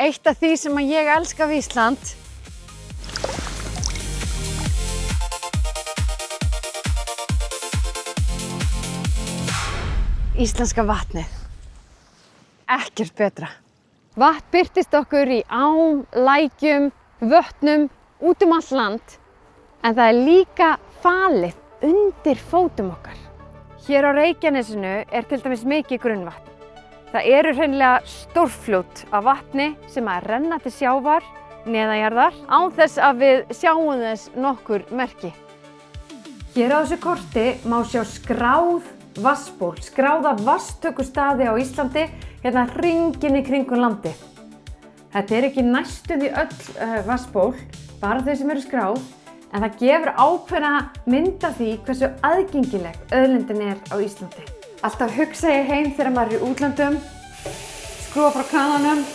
Eitt af því sem ég elska við Ísland íslenska vatnið. Ekkert betra. Vatn birtist okkur í ám, lækjum, vötnum, út allt land, en það líka falið undir fótum okkar. Hér á Reykjanesinu til dæmis mikið grunnvatn. Það eru hreinlega stórfljót af vatni sem renna til sjávar neðanjarðar án þess að við sjáum þess nokkur merki. Hér á þessu korti má sjá skráð vatnsból, skráða vatnstökustaði á Íslandi, hérna hringinn í kringum landið. Þetta ekki næstum því öll vatnsból, bara þau sem eru skráð, en það gefur ákveðna mynd af því hversu aðgengileg auðlindin á Íslandi. Alltaf hugsa ég heim þegar maður í útlöndum, skrúfa frá krananum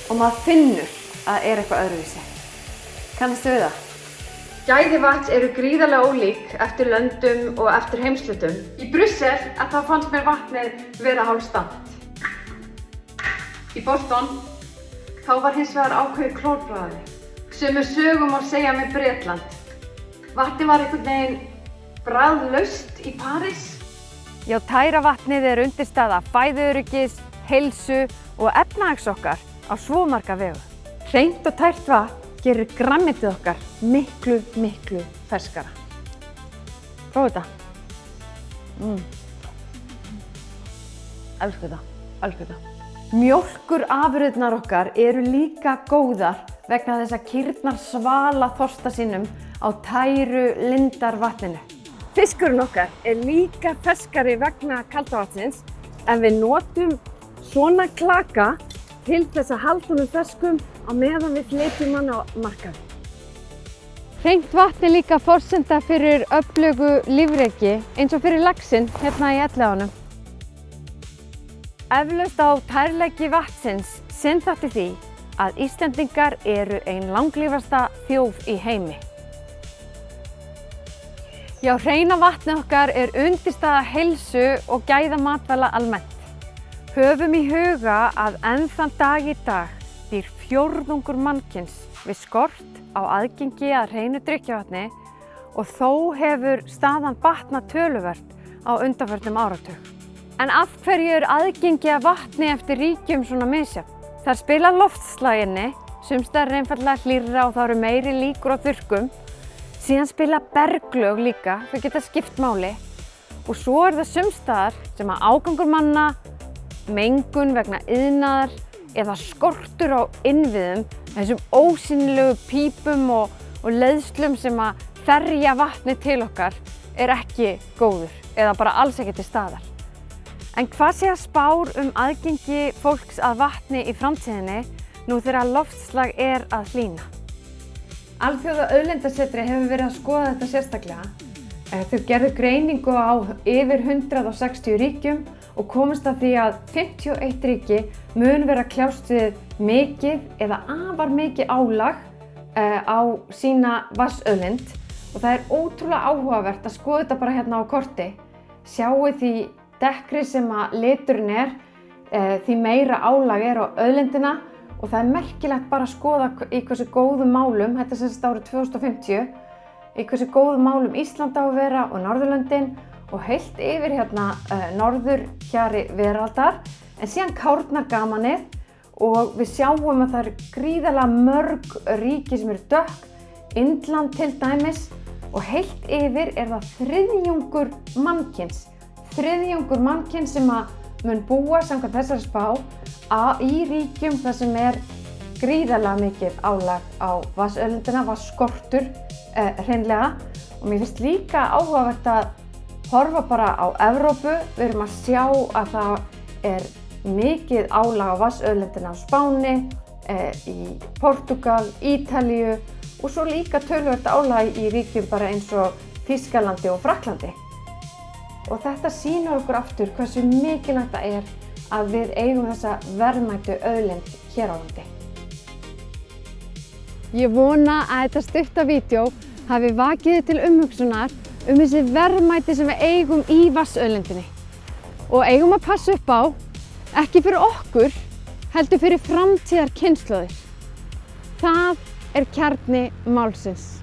og maður finnur að eitthvað öðruvísi. Kannastu við það? Gæði vatns eru gríðarlega ólík eftir löndum og eftir heimshlutum. Í Brussel þá fannst mér vatnið vera hálfstant. Í Boston var hins vegar ákveðið klórbragði. Sömu sögu má segja með Bretland. Vatnið var einhvern veginn bragðlaust í París. Já, tæra vatnið undirstaða fæðuöryggis, heilsu og efnahags okkar á svo marga vegu. Hreint og tært vatn gerir grænmetið okkar miklu ferskara. Prófa þetta. Elsku þetta. Mjólkurafurðirnar okkar eru líka góðar vegna þess að kýrnar svala þorsta sínum á tæru lindarvatninu. Fiskurinn okkar líka ferskari vegna kalda vatnsins en við notum svona klaka til þess að halda honum ferskum á meðan við flytjum hann á markaði. Hreint vatn líka forsenda fyrir öflugu lífriki eins og fyrir laxinn hérna í Elliðaánum. Eflaust á tærleiki vatnsins þátti því að Íslendingar eru ein langlífasta þjóð í heimi. Já, hreina vatnið okkar undirstaða heilsu og gæða matvæla almennt. Höfum í huga að enn þann dag í dag býr fjórðungur mannkyns við skort á aðgengi að hreinu drykkjarvatni og þó hefur staðan batnað töluvert á undanförnum áratug. En af hverju aðgengi að vatni eftir ríkjum svona misjafnt? Þar spila loftslagið, sums staðar einfaldlega hlýrra og þá eru meiri líkur á þurrkum. Síðan spila berglög líka, þau geta skipt máli. Og svo það sums staðar sem að ágangur manna, mengun vegna iðnaðar eða skortur á innviðum, þessum ósýnilegu pípum og leiðslum sem að ferja vatni til okkar ekki góður eða bara alls ekki til staðar. En hvað segja spár aðgengi fólks að vatni í framtíðinni nú þegar loftslag að hlýna? Alþjóða auðlindasetri hefur verið að skoða þetta sérstaklega. Þau gerðu greiningu á yfir 160 ríkjum og komust að því að 51 ríki mun vera að kljást við mikið eða afar mikið álag á sína vatnsauðlind og það ótrúlega áhugavert að skoða þetta bara hérna á korti. Sjáu því dekkri sem að liturinn því meira álag á auðlindina. Og það merkilegt bara að skoða í hversu góðum málum, þetta sem árið 2050, í hversu góðum málum Ísland á að vera og Norðurlöndin og heilt yfir hérna norðurhjari veraldar. En síðan kárnar gamanið og við sjáum að það gríðarlega mörg ríki sem dökk, Indland til dæmis og heilt yfir það þriðjungur mannkyns. Þriðjungur mannkyns sem mun búa samkvæmt þessari spá í ríkjum þar sem gríðarlega mikið álag á vatnsauðlindina, vatnsskortur hreinlega. Og mér finnst líka áhugavert að horfa bara á Evrópu. Við erum að sjá að það mikið álag á vatnsauðlindina á Spáni, í Portúgal, Ítalíu og svo líka töluvert álag í ríkjum bara eins og Þýskalandi og Frakklandi. Og þetta sýnir okkur aftur hversu mikilvægt það að við eigum þessa verðmætu auðlind hér á landi. Ég vona að þetta stutta vídeó hafi vakið þið til umhugsunar þessi verðmæti sem við eigum í vatnsauðlindinni. Og eigum að passa upp á Ekki fyrir okkur, heldur fyrir framtíðarkynslóðir. Það er kjarni málsins.